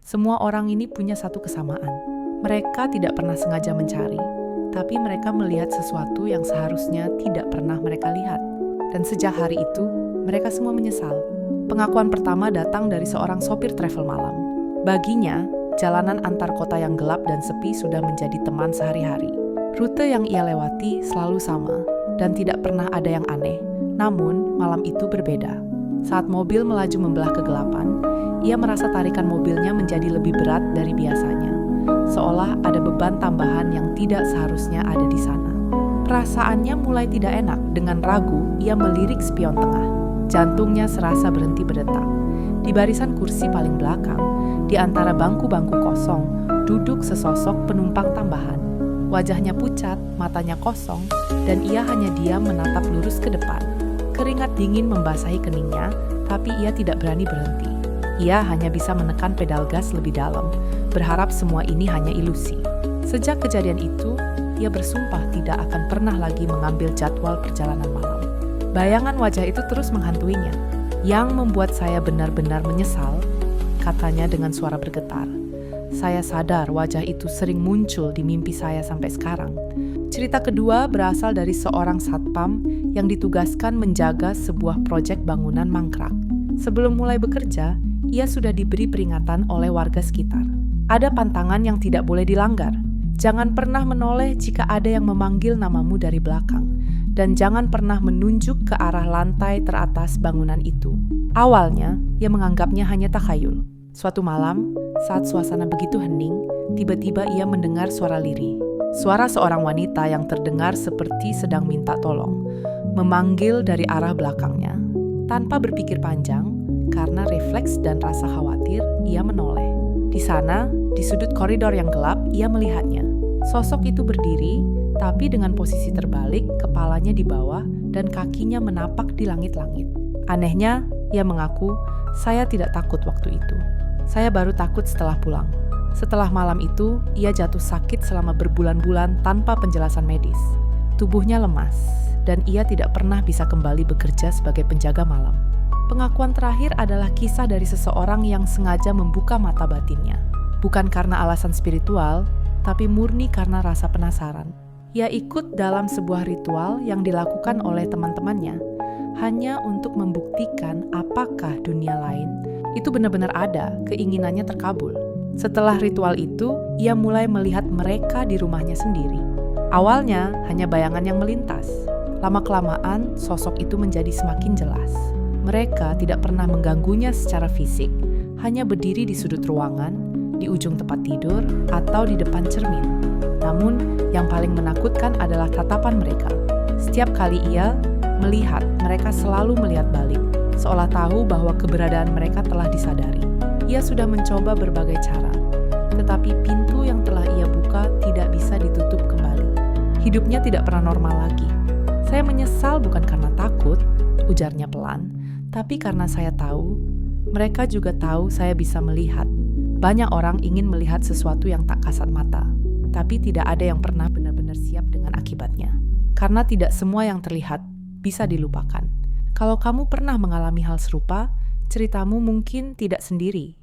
Semua orang ini punya satu kesamaan. Mereka tidak pernah sengaja mencari, tapi mereka melihat sesuatu yang seharusnya tidak pernah mereka lihat. Dan sejak hari itu, mereka semua menyesal. Pengakuan pertama datang dari seorang sopir travel malam. Baginya, jalanan antar kota yang gelap dan sepi sudah menjadi teman sehari-hari. Rute yang ia lewati selalu sama, dan tidak pernah ada yang aneh. Namun, malam itu berbeda. Saat mobil melaju membelah kegelapan, ia merasa tarikan mobilnya menjadi lebih berat dari biasanya, seolah ada beban tambahan yang tidak seharusnya ada di sana. Perasaannya mulai tidak enak. Dengan ragu, ia melirik spion tengah. Jantungnya serasa berhenti berdetak. Di barisan kursi paling belakang, di antara bangku-bangku kosong, duduk sesosok penumpang tambahan. Wajahnya pucat, matanya kosong, dan ia hanya diam menatap lurus ke depan. Keringat dingin membasahi keningnya, tapi ia tidak berani berhenti. Ia hanya bisa menekan pedal gas lebih dalam, berharap semua ini hanya ilusi. Sejak kejadian itu, ia bersumpah tidak akan pernah lagi mengambil jadwal perjalanan malam. Bayangan wajah itu terus menghantuinya. Yang membuat saya benar-benar menyesal, katanya dengan suara bergetar. Saya sadar wajah itu sering muncul di mimpi saya sampai sekarang. Cerita kedua berasal dari seorang satpam yang ditugaskan menjaga sebuah proyek bangunan mangkrak. Sebelum mulai bekerja, ia sudah diberi peringatan oleh warga sekitar. Ada pantangan yang tidak boleh dilanggar. Jangan pernah menoleh jika ada yang memanggil namamu dari belakang. Dan jangan pernah menunjuk ke arah lantai teratas bangunan itu. Awalnya, ia menganggapnya hanya takhayul. Suatu malam, saat suasana begitu hening, tiba-tiba ia mendengar suara lirih. Suara seorang wanita yang terdengar seperti sedang minta tolong, memanggil dari arah belakangnya. Tanpa berpikir panjang, karena refleks dan rasa khawatir, ia menoleh. Di sana, di sudut koridor yang gelap, ia melihatnya. Sosok itu berdiri, tapi dengan posisi terbalik, kepalanya di bawah dan kakinya menapak di langit-langit. Anehnya, ia mengaku, "Saya tidak takut waktu itu. Saya baru takut setelah pulang." Setelah malam itu, ia jatuh sakit selama berbulan-bulan tanpa penjelasan medis. Tubuhnya lemas, dan ia tidak pernah bisa kembali bekerja sebagai penjaga malam. Pengakuan terakhir adalah kisah dari seseorang yang sengaja membuka mata batinnya. Bukan karena alasan spiritual, tapi murni karena rasa penasaran. Ia ikut dalam sebuah ritual yang dilakukan oleh teman-temannya, hanya untuk membuktikan apakah dunia lain itu benar-benar ada, keinginannya terkabul. Setelah ritual itu, ia mulai melihat mereka di rumahnya sendiri. Awalnya, hanya bayangan yang melintas. Lama-kelamaan, sosok itu menjadi semakin jelas. Mereka tidak pernah mengganggunya secara fisik, hanya berdiri di sudut ruangan, di ujung tempat tidur, atau di depan cermin. Namun, yang paling menakutkan adalah tatapan mereka. Setiap kali ia melihat, mereka selalu melihat balik, seolah tahu bahwa keberadaan mereka telah disadari. Ia sudah mencoba berbagai cara, tetapi pintu yang telah ia buka tidak bisa ditutup kembali. Hidupnya tidak pernah normal lagi. "Saya menyesal bukan karena takut," ujarnya pelan, "tapi karena saya tahu, mereka juga tahu saya bisa melihat. Banyak orang ingin melihat sesuatu yang tak kasat mata, tapi tidak ada yang pernah benar-benar siap dengan akibatnya. Karena tidak semua yang terlihat bisa dilupakan. Kalau kamu pernah mengalami hal serupa, ceritamu mungkin tidak sendiri."